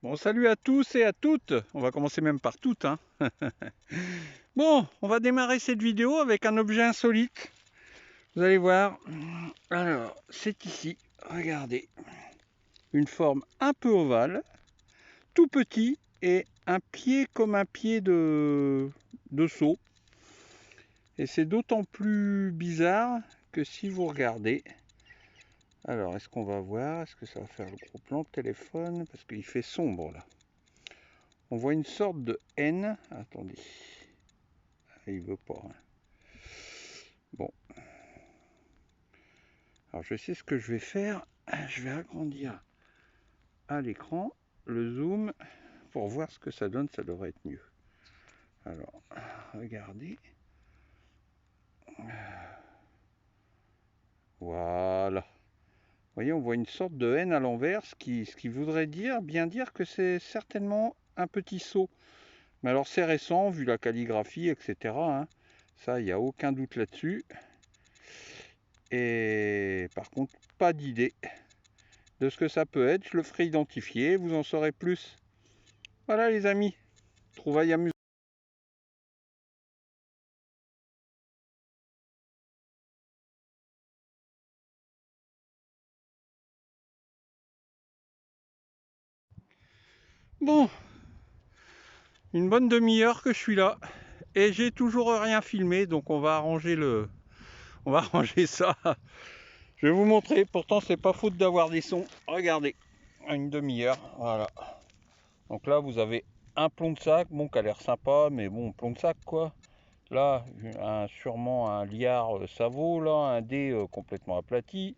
Bon, salut à tous et à toutes. On va commencer même par toutes, hein. Bon, on va démarrer cette vidéo avec un objet insolite. Vous allez voir. Alors, c'est ici. Regardez. Une forme un peu ovale, tout petit et un pied comme un pied de seau. Et c'est d'autant plus bizarre que si vous regardez. Alors, est-ce qu'on va voir? Est-ce que ça va faire le gros plan de téléphone? Parce qu'il fait sombre là. On voit une sorte de N. Attendez. Il veut pas. Hein. Bon. Alors je sais ce que je vais faire. Je vais agrandir à l'écran le zoom pour voir ce que ça donne. Ça devrait être mieux. Alors, regardez. Voilà. Vous voyez, on voit une sorte de N à l'envers, ce qui voudrait bien dire que c'est certainement un petit saut. Mais alors c'est récent, vu la calligraphie, etc. Hein. Ça, il n'y a aucun doute là-dessus. Et par contre, pas d'idée de ce que ça peut être. Je le ferai identifier, vous en saurez plus. Voilà les amis, trouvaille amusante. Bon, une bonne demi-heure que je suis là et j'ai toujours rien filmé, donc on va arranger on va arranger ça. Je vais vous montrer. Pourtant, c'est pas faute d'avoir des sons. Regardez, une demi-heure, voilà. Donc là, vous avez un plomb de sac, bon, qui a l'air sympa, mais bon, plomb de sac quoi. Là, sûrement un liard Savot, là, un dé complètement aplati.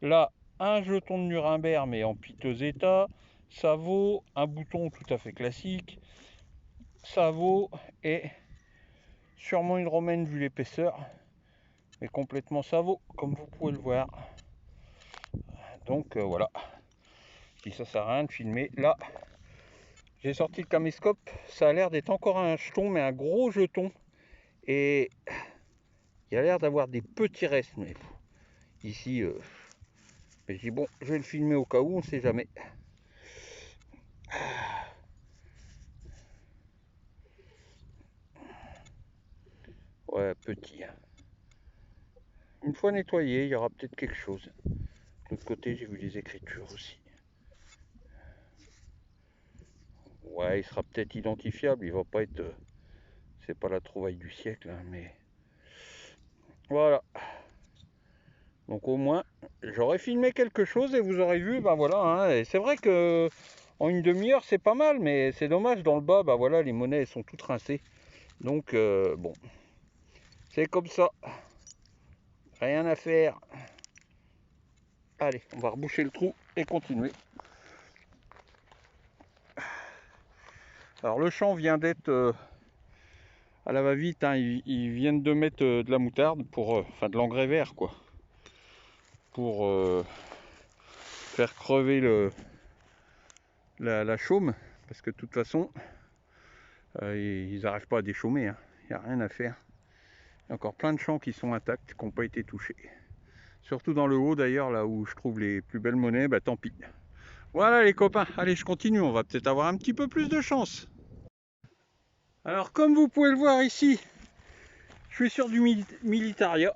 Là, un jeton de Nuremberg, mais en piteux état. Savot, un bouton tout à fait classique. Savot et sûrement une romaine vu l'épaisseur, mais complètement Savot, comme vous pouvez le voir. Donc voilà. Si ça sert à rien de filmer, là, j'ai sorti le caméscope. Ça a l'air d'être encore un jeton, mais un gros jeton. Et il a l'air d'avoir des petits restes, mais ici, je dis bon, je vais le filmer au cas où, on sait jamais. Ouais, petit. Une fois nettoyé, il y aura peut-être quelque chose. De l'autre côté, j'ai vu des écritures aussi. Ouais, il sera peut-être identifiable, il va pas être... c'est pas la trouvaille du siècle, hein, mais... Voilà. Donc au moins, j'aurais filmé quelque chose et vous aurez vu, ben voilà. Hein, et c'est vrai que en une demi-heure, c'est pas mal, mais c'est dommage, dans le bas, ben voilà, les monnaies elles sont toutes rincées. Donc bon, c'est comme ça. Rien à faire. Allez, on va reboucher le trou et continuer. Alors le champ vient d'être à la va-vite, hein, ils viennent de mettre de la moutarde pour, enfin de l'engrais vert quoi, pour faire crever la chaume, parce que de toute façon, ils n'arrivent pas à déchaumer, hein. Il n'y a rien à faire. Il y a encore plein de champs qui sont intacts, qui n'ont pas été touchés. Surtout dans le haut d'ailleurs, là où je trouve les plus belles monnaies, bah tant pis. Voilà les copains, allez je continue, on va peut-être avoir un petit peu plus de chance. Alors comme vous pouvez le voir ici, je suis sur du militaria,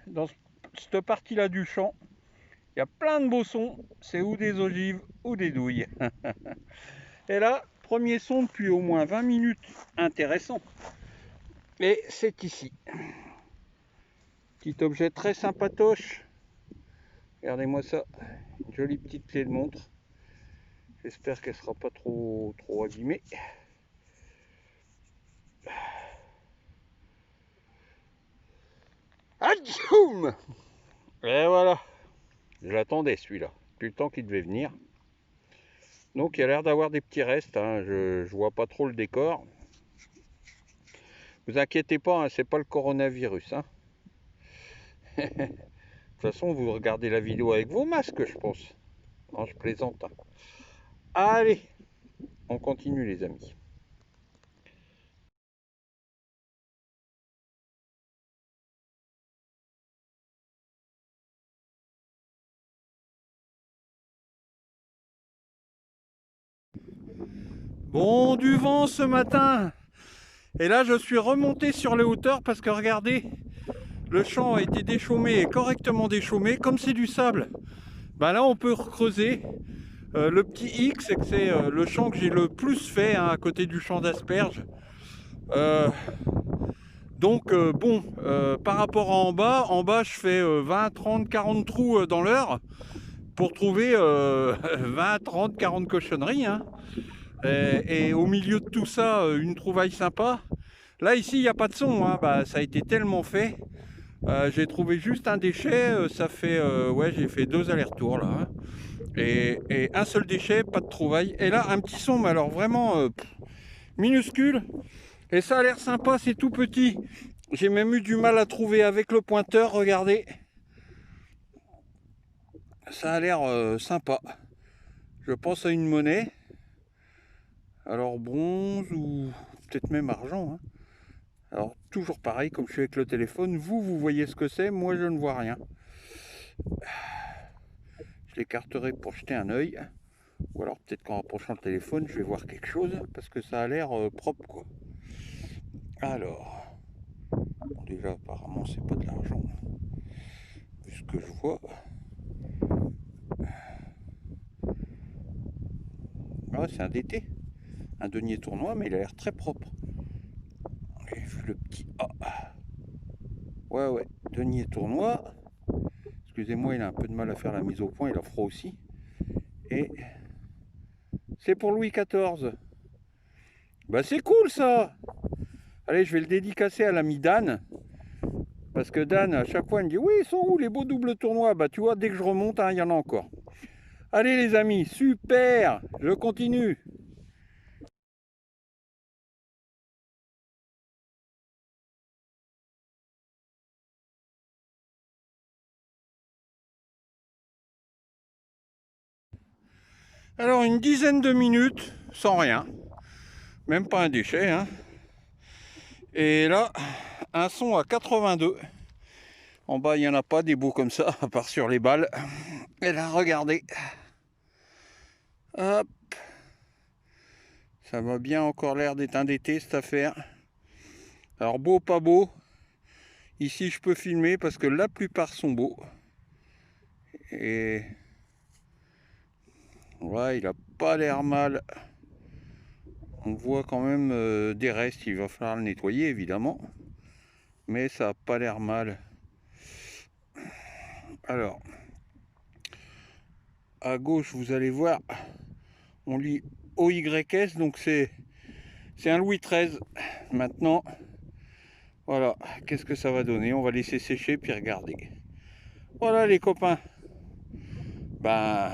dans cette partie-là du champ. Il y a plein de beaux sons, c'est ou des ogives ou des douilles. Et là, premier son depuis au moins 20 minutes, intéressant. Et c'est ici. Petit objet très sympatoche. Regardez-moi ça, une jolie petite clé de montre. J'espère qu'elle sera pas trop abîmée. Adjoum! Et voilà, j'attendais celui-là. Depuis le temps qu'il devait venir. Donc il a l'air d'avoir des petits restes, hein. Je vois pas trop le décor. Vous inquiétez pas, hein, c'est pas le coronavirus. Hein. De toute façon, vous regardez la vidéo avec vos masques, je pense. Non, je plaisante. Hein. Allez, on continue les amis. Bon, du vent ce matin. Et là, je suis remonté sur les hauteurs parce que regardez, le champ a été déchaumé et correctement déchaumé. Comme c'est du sable, ben là, on peut recreuser. Le petit X, c'est que c'est le champ que j'ai le plus fait, hein, à côté du champ d'asperges. Bon, par rapport à en bas, je fais 20, 30, 40 trous dans l'heure pour trouver 20, 30, 40 cochonneries, hein. Et au milieu de tout ça, une trouvaille sympa. Là, ici, il n'y a pas de son, hein. Bah, ça a été tellement fait. J'ai trouvé juste un déchet, ça fait, ouais, j'ai fait 2 allers-retours là, hein. Et un seul déchet, pas de trouvaille. Et là, un petit son, mais alors vraiment minuscule. Et ça a l'air sympa, c'est tout petit. J'ai même eu du mal à trouver avec le pointeur, regardez. Ça a l'air sympa. Je pense à une monnaie. Alors bronze ou peut-être même argent, hein. Alors toujours pareil, comme je suis avec le téléphone, vous voyez ce que c'est, moi je ne vois rien. Je l'écarterai pour jeter un œil. Ou alors peut-être qu'en rapprochant le téléphone, je vais voir quelque chose, parce que ça a l'air propre, quoi. Alors, bon, déjà apparemment c'est pas de l'argent, vu ce que je vois. Ah, c'est un DT, un denier tournoi, mais il a l'air très propre. J'ai vu le petit A. Ouais, denier tournoi. Excusez-moi, il a un peu de mal à faire la mise au point, il a froid aussi. Et c'est pour Louis XIV. Bah c'est cool ça. Allez, je vais le dédicacer à l'ami Dan. Parce que Dan, à chaque fois, il me dit, oui, ils sont où les beaux doubles tournois? Bah tu vois, dès que je remonte, hein, il y en a encore. Allez les amis, super, je continue. Alors une dizaine de minutes, sans rien. Même pas un déchet, hein. Et là, un son à 82. En bas, il n'y en a pas des beaux comme ça, à part sur les balles. Et là, regardez. Hop. Ça m'a bien encore l'air d'être un d'été, cette affaire. Alors, beau, pas beau. Ici, je peux filmer parce que la plupart sont beaux. Et... ouais, il a pas l'air mal. On voit quand même des restes. Il va falloir le nettoyer, évidemment. Mais ça n'a pas l'air mal. Alors, à gauche, vous allez voir, on lit OYS, donc c'est un Louis XIII. Maintenant, voilà, qu'est-ce que ça va donner? On va laisser sécher puis regarder. Voilà les copains. Ben,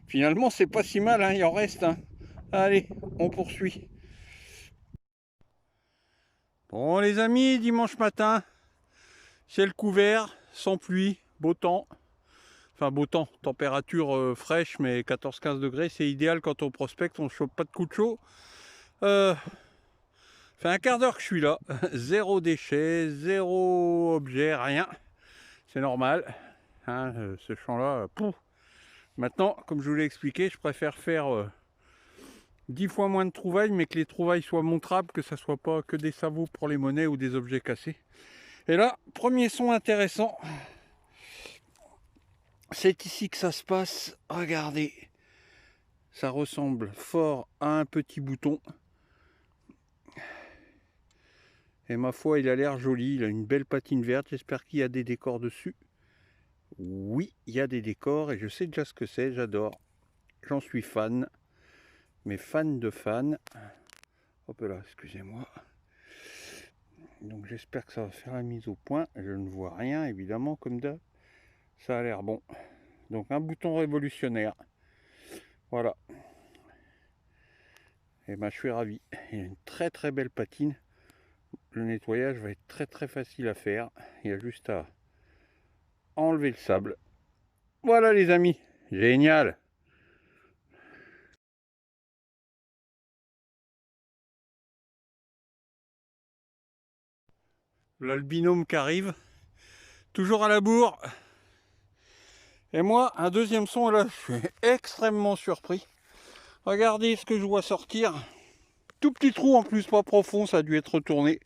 finalement, c'est pas si mal, hein, il en reste, hein. Allez, on poursuit. Bon les amis, dimanche matin, ciel couvert, sans pluie, beau temps. Enfin beau temps, température fraîche, mais 14-15 degrés, c'est idéal quand on prospecte, on ne chope pas de coups de chaud. Fait un quart d'heure que je suis là, zéro déchet, zéro objet, rien. C'est normal, hein, ce champ-là, pouf. Maintenant, comme je vous l'ai expliqué, je préfère faire 10 fois moins de trouvailles, mais que les trouvailles soient montrables, que ça soit pas que des sabots pour les monnaies ou des objets cassés. Et là, premier son intéressant, c'est ici que ça se passe. Regardez, ça ressemble fort à un petit bouton. Et ma foi, il a l'air joli, il a une belle patine verte, j'espère qu'il y a des décors dessus. Oui, il y a des décors et je sais déjà ce que c'est, j'adore. J'en suis fan, mais fan de fan. Hop là, excusez-moi. Donc j'espère que ça va faire la mise au point. Je ne vois rien, évidemment, comme d'hab. Ça a l'air bon. Donc un bouton révolutionnaire. Voilà. Et ben je suis ravi. Il y a une très belle patine. Le nettoyage va être très facile à faire. Il y a juste à enlever le sable. Voilà les amis, génial. Là le binôme qui arrive, toujours à la bourre. Et moi, un deuxième son, là, je suis extrêmement surpris. Regardez ce que je vois sortir. Tout petit trou en plus, pas profond, ça a dû être retourné.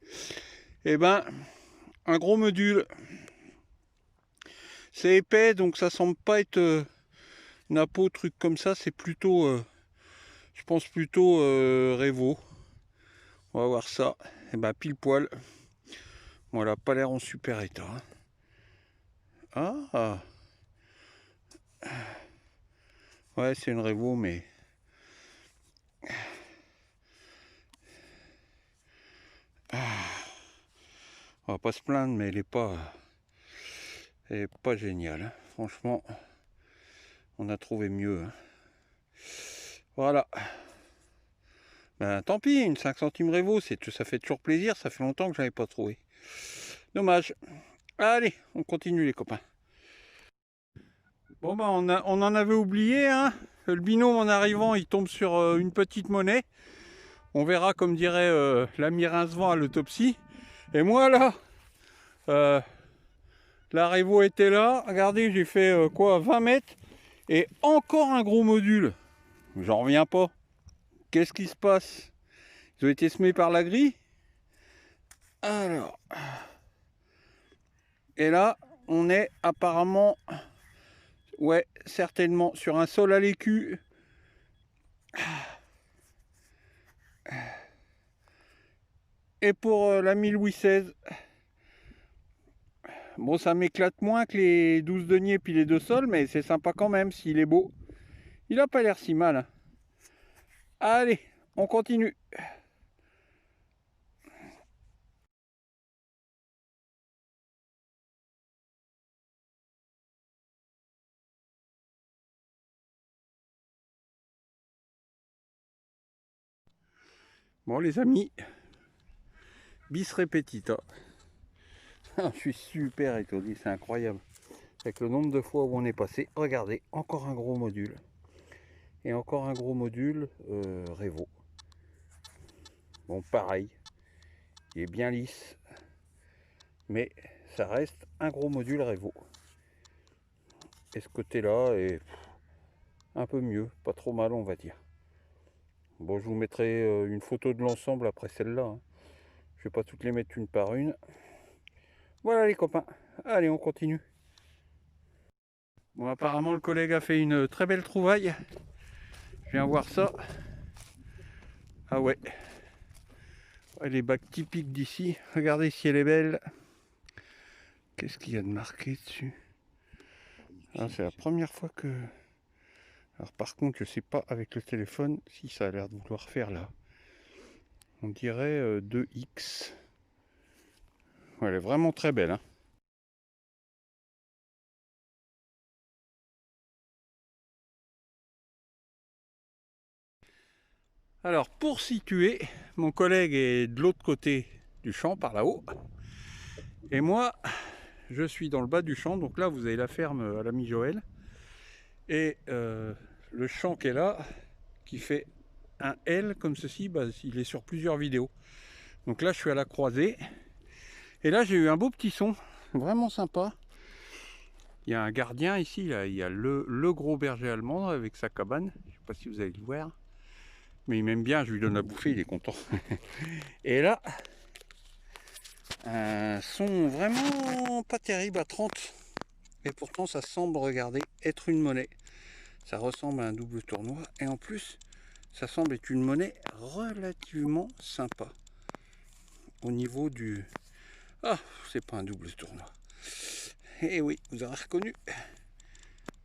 Et ben, un gros module. C'est épais, donc ça semble pas être Napo, truc comme ça. C'est plutôt, je pense plutôt Revo. On va voir ça. Et ben, pile poil. Voilà, pas l'air en super état. Ah, ouais, c'est une Revo, mais on va pas se plaindre, mais elle est pas géniale. Hein. Franchement, on a trouvé mieux. Hein. Voilà. Ben tant pis, une 5 centimes Revo, ça fait toujours plaisir, ça fait longtemps que je n'avais pas trouvé. Dommage. Allez, on continue les copains. Bon ben on en avait oublié, hein. Le binôme en arrivant, il tombe sur une petite monnaie. On verra, comme dirait l'ami Rincevent à l'autopsie. Et moi là, la Revo était là. Regardez, j'ai fait quoi, 20 mètres. Et encore un gros module. J'en reviens pas. Qu'est-ce qui se passe? Ils ont été semés par la grille. Alors. Et là, on est apparemment, ouais, certainement sur un sol à l'écu. Et pour l'ami Louis XVI, bon, ça m'éclate moins que les 12 deniers puis les deux sols, mais c'est sympa quand même s'il est beau. Il a pas l'air si mal. Hein. Allez, on continue. Bon les amis, bis repetita. Je suis super étonné, c'est incroyable. Avec le nombre de fois où on est passé, regardez, encore un gros module. Et encore un gros module Revo. Bon, pareil, il est bien lisse, mais ça reste un gros module Revo. Et ce côté-là est un peu mieux, pas trop mal on va dire. Bon, je vous mettrai une photo de l'ensemble après celle-là. Hein. Je vais pas toutes les mettre une par une. Voilà les copains, allez on continue. Bon, apparemment le collègue a fait une très belle trouvaille. Je viens voir ça. Ah ouais. Les bacs typiques d'ici. Regardez si elle est belle. Qu'est-ce qu'il y a de marqué dessus? Ah, c'est la première fois que... Alors par contre, je sais pas avec le téléphone si ça a l'air de vouloir faire là. On dirait 2X. Ouais, elle est vraiment très belle. Hein. Alors pour situer, mon collègue est de l'autre côté du champ, par là-haut. Et moi, je suis dans le bas du champ. Donc là, vous avez la ferme à l'ami Joël. Et le champ qui est là, qui fait un L comme ceci, bah, il est sur plusieurs vidéos. Donc là, je suis à la croisée. Et là, j'ai eu un beau petit son, vraiment sympa. Il y a un gardien ici, là, il y a le gros berger allemand avec sa cabane. Je ne sais pas si vous allez le voir. Mais il m'aime bien, je lui donne à bouffer, il est content. Et là, un son vraiment pas terrible à 30. Et pourtant, ça semble, regardez, être une monnaie. Ça ressemble à un double tournoi. Et en plus, ça semble être une monnaie relativement sympa. Au niveau du... Ah, c'est pas un double tournoi. Eh oui, vous aurez reconnu.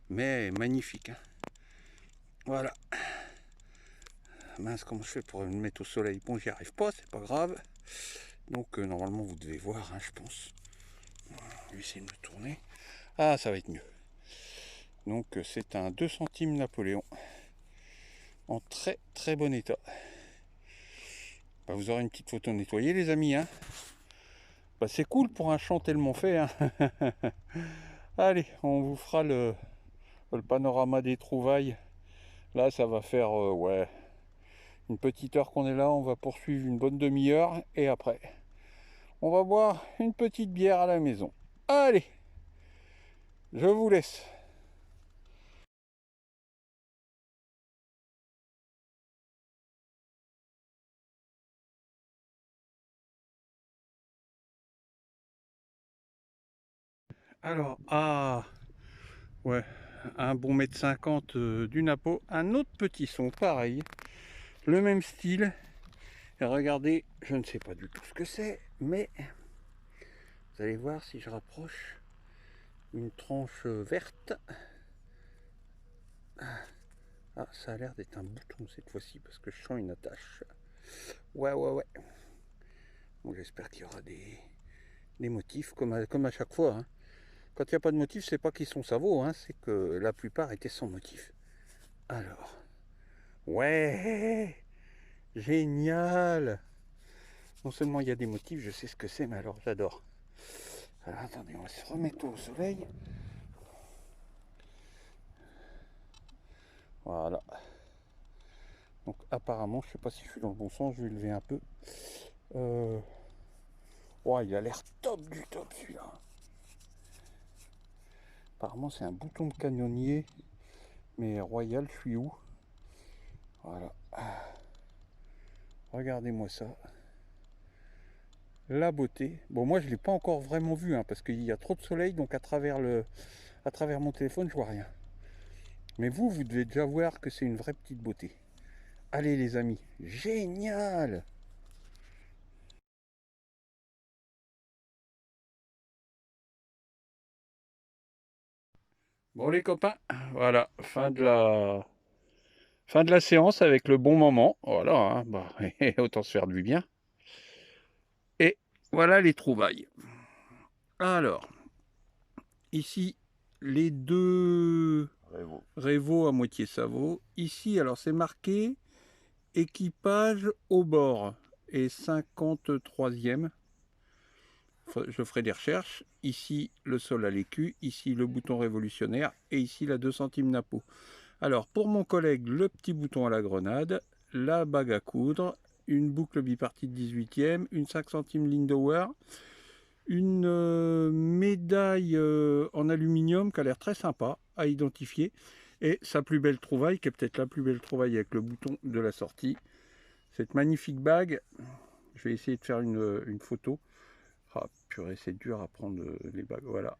Mais magnifique. Hein. Voilà. Mince, comment je fais pour me mettre au soleil? Bon, j'y arrive pas, c'est pas grave. Donc, normalement, vous devez voir, hein, je pense. Je vais essayer de me tourner. Ah, ça va être mieux. Donc, c'est un 2 centimes Napoléon. En très, très bon état. Bah, vous aurez une petite photo nettoyée, les amis. Hein. Bah, c'est cool pour un champ tellement fait. Hein. Allez, on vous fera le panorama des trouvailles. Là, ça va faire, ouais, une petite heure qu'on est là. On va poursuivre une bonne demi-heure. Et après, on va boire une petite bière à la maison. Allez, je vous laisse. Alors, ah, ouais, un bon mètre 50 du Napo. Un autre petit son, pareil. Le même style. Et regardez, je ne sais pas du tout ce que c'est, mais vous allez voir si je rapproche une tranche verte. Ah, ça a l'air d'être un bouton cette fois-ci parce que je sens une attache. Ouais, ouais, ouais. Bon, j'espère qu'il y aura des motifs comme à chaque fois, hein. Quand il n'y a pas de motif, c'est pas qu'ils sont savots, hein, c'est que la plupart étaient sans motif. Alors, ouais, génial. Non seulement il y a des motifs, je sais ce que c'est, mais alors j'adore. Alors attendez, on va se remettre au soleil. Voilà. Donc apparemment, je sais pas si je suis dans le bon sens, je vais lever un peu. Ouais, il a l'air top du top celui-là. Apparemment c'est un bouton de canonnier, mais royal, je suis où? Voilà. Regardez-moi ça. La beauté. Bon, moi je ne l'ai pas encore vraiment vu, hein, parce qu'il y a trop de soleil, donc à travers mon téléphone, je vois rien. Mais vous devez déjà voir que c'est une vraie petite beauté. Allez les amis, génial! Bon les copains, voilà, fin de la séance avec le bon moment. Voilà, hein, bah, autant se faire du bien. Et voilà les trouvailles. Alors, ici, les deux Révo à moitié Savo. Ici, alors c'est marqué équipage au bord et 53e. Je ferai des recherches. Ici, le sol à l'écu. Ici, le bouton révolutionnaire. Et ici, la 2 centimes Napo. Alors, pour mon collègue, le petit bouton à la grenade, la bague à coudre, une boucle bipartie de 18e, une 5 centimes Lindauer, une médaille en aluminium qui a l'air très sympa à identifier, et sa plus belle trouvaille, qui est peut-être la plus belle trouvaille avec le bouton de la sortie, cette magnifique bague. Je vais essayer de faire une photo. Ah purée, c'est dur à prendre les bagues, voilà.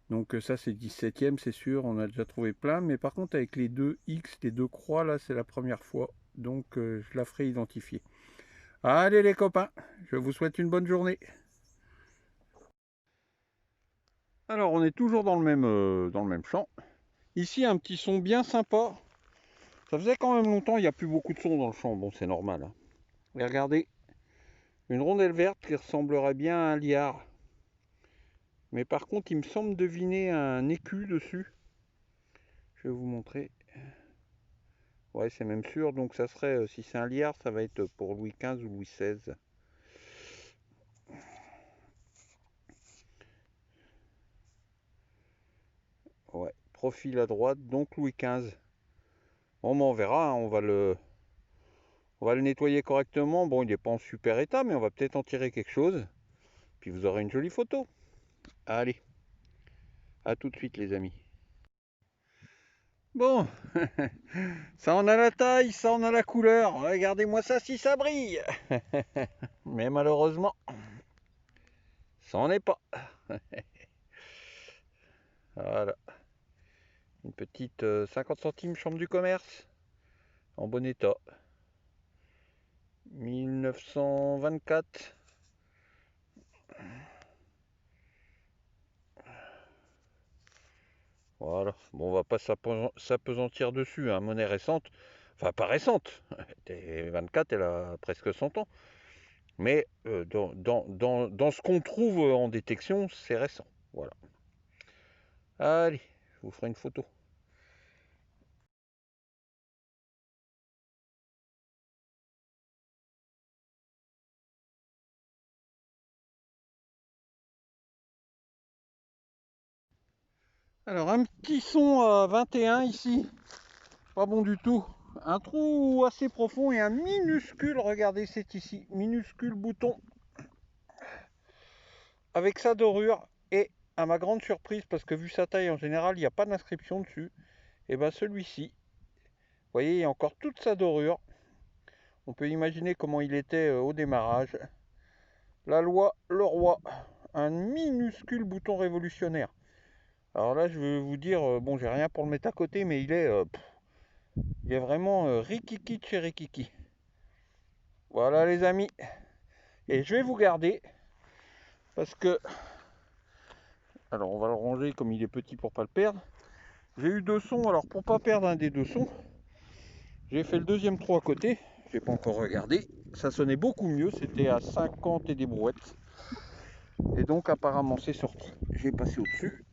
Donc ça c'est 17e, c'est sûr, on a déjà trouvé plein, mais par contre avec les deux X, les deux croix là, c'est la première fois, donc je la ferai identifier. Allez les copains, je vous souhaite une bonne journée. Alors on est toujours dans le même champ. Ici un petit son bien sympa. Ça faisait quand même longtemps, il n'y a plus beaucoup de son dans le champ, bon c'est normal, hein. Et regardez, une rondelle verte qui ressemblerait bien à un liard. Mais par contre il me semble deviner un écu dessus. Je vais vous montrer. Ouais, c'est même sûr, donc ça serait, si c'est un liard, ça va être pour Louis XV ou Louis XVI. Ouais, profil à droite, donc Louis XV. Bon, on verra, hein, on va le nettoyer correctement. Bon, il n'est pas en super état, mais on va peut-être en tirer quelque chose. Puis vous aurez une jolie photo. Allez, à tout de suite les amis. Bon, ça en a la taille, ça en a la couleur. Regardez-moi ça si ça brille. Mais malheureusement, ça en est pas. Voilà, une petite 50 centimes chambre du commerce, en bon état. 1924. Voilà, bon, on va pas s'apesantir dessus, hein. Monnaie récente, enfin pas récente, 24, elle a presque 100 ans. Mais dans ce qu'on trouve en détection, c'est récent. Voilà. Allez, je vous ferai une photo. Alors, un petit son à 21 ici, pas bon du tout. Un trou assez profond et un minuscule, regardez, c'est ici, minuscule bouton avec sa dorure. Et à ma grande surprise, parce que vu sa taille en général, il n'y a pas d'inscription dessus, et bien celui-ci, vous voyez, il y a encore toute sa dorure. On peut imaginer comment il était au démarrage. La loi, le roi. un minuscule bouton révolutionnaire. Alors là, je veux vous dire, bon, j'ai rien pour le mettre à côté, mais il est vraiment rikiki de chez rikiki. Voilà les amis. Et je vais vous garder parce que, alors on va le ranger comme il est petit pour pas le perdre. J'ai eu 2 sons, alors pour pas perdre un des 2 sons, j'ai fait le deuxième trou à côté. J'ai pas encore regardé. Ça sonnait beaucoup mieux, c'était à 50 et des brouettes. Et donc apparemment c'est sorti. J'ai passé au-dessus.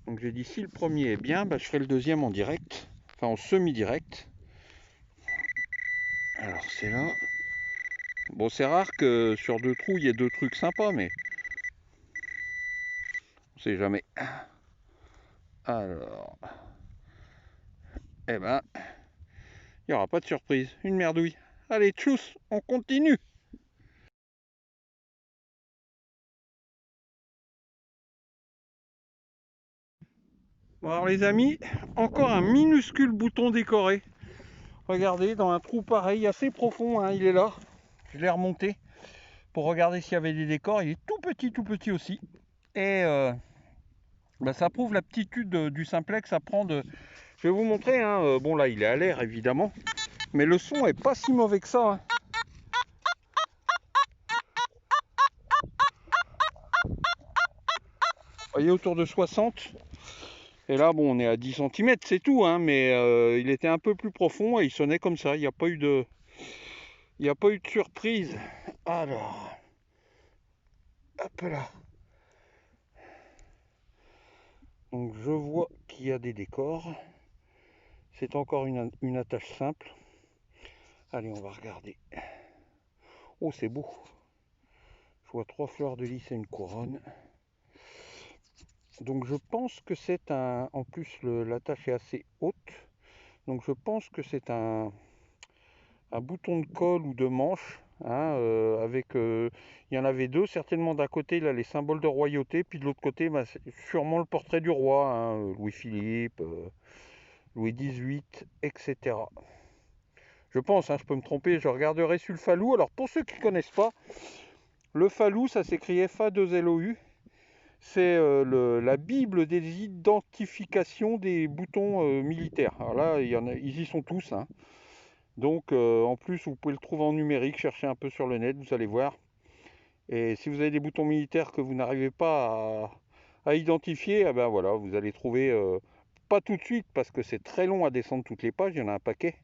Donc j'ai dit si le premier est bien, bah, je ferai le deuxième en direct. Enfin en semi-direct. Alors c'est là. Bon, c'est rare que sur 2 trous il y ait 2 trucs sympas, mais on sait jamais. Alors, eh ben, il n'y aura pas de surprise. Une merdouille. Allez, tchuss, on continue. Bon alors les amis, encore un minuscule bouton décoré. Regardez, dans un trou pareil, assez profond, hein, il est là. Je l'ai remonté pour regarder s'il y avait des décors. Il est tout petit aussi. Et bah, ça prouve l'aptitude du simplex à prendre. Je vais vous montrer, hein, bon là il est à l'air évidemment, mais le son est pas si mauvais que ça. Hein. Vous voyez, autour de 60. Et là, bon, on est à 10 cm, c'est tout, hein, mais il était un peu plus profond et il sonnait comme ça. Il n'y a pas eu de surprise. Alors, hop là. Donc je vois qu'il y a des décors. C'est encore une attache simple. Allez, on va regarder. Oh, c'est beau. Je vois 3 fleurs de lys et une couronne. Donc je pense que c'est un... En plus, l'attache est assez haute. Donc je pense que c'est un bouton de colle ou de manche. Hein, il y en avait 2, certainement d'un côté là les symboles de royauté, puis de l'autre côté bah, c'est sûrement le portrait du roi, hein, Louis-Philippe, Louis XVIII, etc. Je pense, hein, je peux me tromper, je regarderai sur le falou. Alors pour ceux qui ne connaissent pas, le falou ça s'écrit FA2LOU, c'est la Bible des identifications des boutons militaires. Alors là, ils y sont tous, hein. Donc en plus vous pouvez le trouver en numérique, cherchez un peu sur le net, vous allez voir. Et si vous avez des boutons militaires que vous n'arrivez pas à identifier, eh ben voilà, vous allez trouver, pas tout de suite parce que c'est très long à descendre toutes les pages, il y en a un paquet.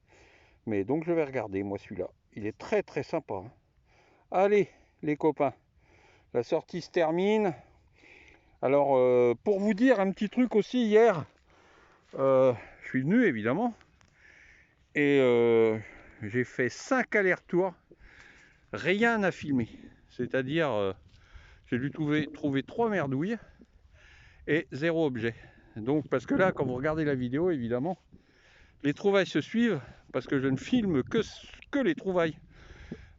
Mais donc je vais regarder moi celui-là, il est très sympa. Hein. Allez les copains, la sortie se termine. Alors pour vous dire un petit truc aussi, hier, je suis venu évidemment, et j'ai fait 5 allers-retours, rien à filmer. C'est-à-dire, j'ai dû trouver 3 merdouilles et 0 objet. Donc, parce que là, quand vous regardez la vidéo, évidemment, les trouvailles se suivent parce que je ne filme que les trouvailles.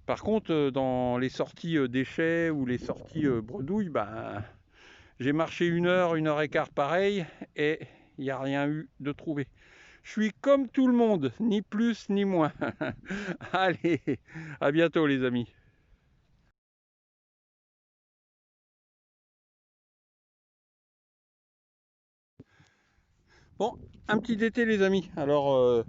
Par contre, dans les sorties déchets ou les sorties bredouilles, ben, j'ai marché 1 heure et quart pareil et il n'y a rien eu de trouvé. Je suis comme tout le monde, ni plus ni moins. Allez, à bientôt les amis. Bon, un petit d'été les amis. Alors,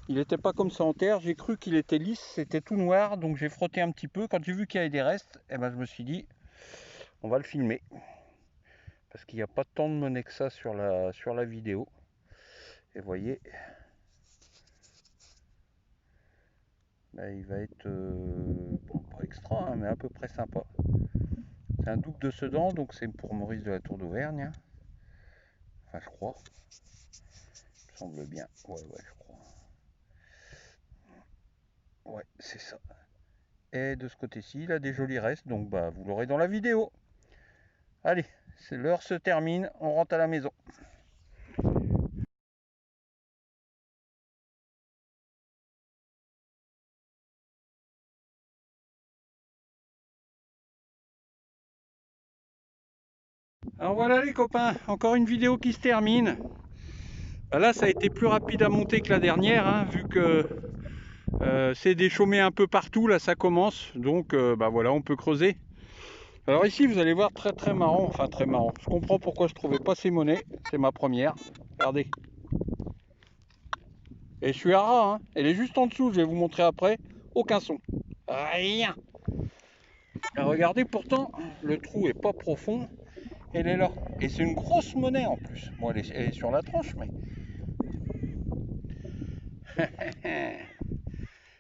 il n'était pas comme ça en terre. J'ai cru qu'il était lisse, c'était tout noir. Donc j'ai frotté un petit peu. Quand j'ai vu qu'il y avait des restes, eh ben, je me suis dit, on va le filmer. Parce qu'il n'y a pas tant de monnaie que ça sur la vidéo. Et vous voyez, ben, il va être pas extra, hein, mais à peu près sympa. C'est un double de Sedan, donc c'est pour Maurice de la Tour d'Auvergne. Hein. Enfin, je crois. Il me semble bien. Ouais, je crois. Ouais, c'est ça. Et de ce côté-ci, il a des jolis restes, donc bah, vous l'aurez dans la vidéo. Allez, l'heure se termine, on rentre à la maison. Alors voilà les copains, encore une vidéo qui se termine. Bah là, ça a été plus rapide à monter que la dernière, hein, vu que c'est déchaumé un peu partout, là ça commence. Donc bah voilà, on peut creuser. Alors ici, vous allez voir, très marrant, enfin très marrant. Je comprends pourquoi je trouvais pas ces monnaies. C'est ma première. Regardez. Et je suis à ras, hein. Elle est juste en dessous, je vais vous montrer après. Aucun son. Rien. Et regardez, pourtant, le trou est pas profond. Elle est là. Et c'est une grosse monnaie en plus. Bon, elle est sur la tranche, mais...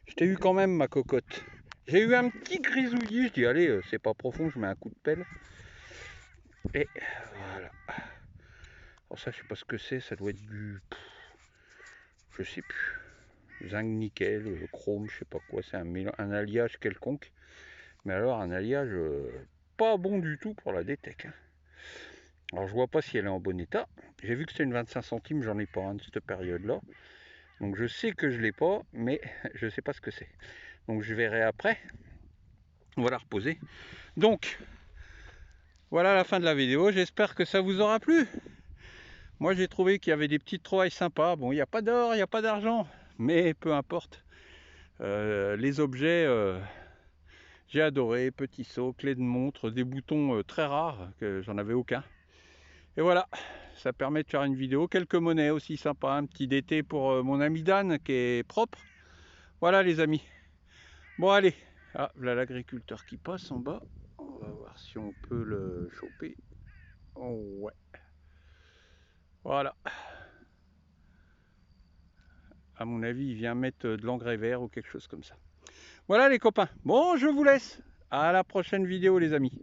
Je t'ai eu quand même, ma cocotte. J'ai eu un petit grisouillis. Je dis, allez, c'est pas profond, je mets un coup de pelle. Et voilà. Alors ça, je sais pas ce que c'est. Ça doit être du... Je sais plus. Zinc, nickel, chrome, je sais pas quoi. C'est un alliage quelconque. Mais alors, un alliage pas bon du tout pour la détec. Hein. Alors, je vois pas si elle est en bon état. J'ai vu que c'était une 25 centimes. J'en ai pas un de cette période-là. Donc, je sais que je l'ai pas, mais je sais pas ce que c'est. Donc, je verrai après. On va la reposer. Donc, voilà la fin de la vidéo. J'espère que ça vous aura plu. Moi, j'ai trouvé qu'il y avait des petites trouvailles sympas. Bon, il n'y a pas d'or, il n'y a pas d'argent. Mais peu importe. Les objets, j'ai adoré. Petit seau, clé de montre, des boutons très rares, que j'en avais aucun. Et voilà, ça permet de faire une vidéo. Quelques monnaies aussi sympas. Un petit DT pour mon ami Dan qui est propre. Voilà les amis. Bon allez. Ah, voilà l'agriculteur qui passe en bas. On va voir si on peut le choper. Oh ouais. Voilà. À mon avis, il vient mettre de l'engrais vert ou quelque chose comme ça. Voilà les copains. Bon, je vous laisse. À la prochaine vidéo les amis.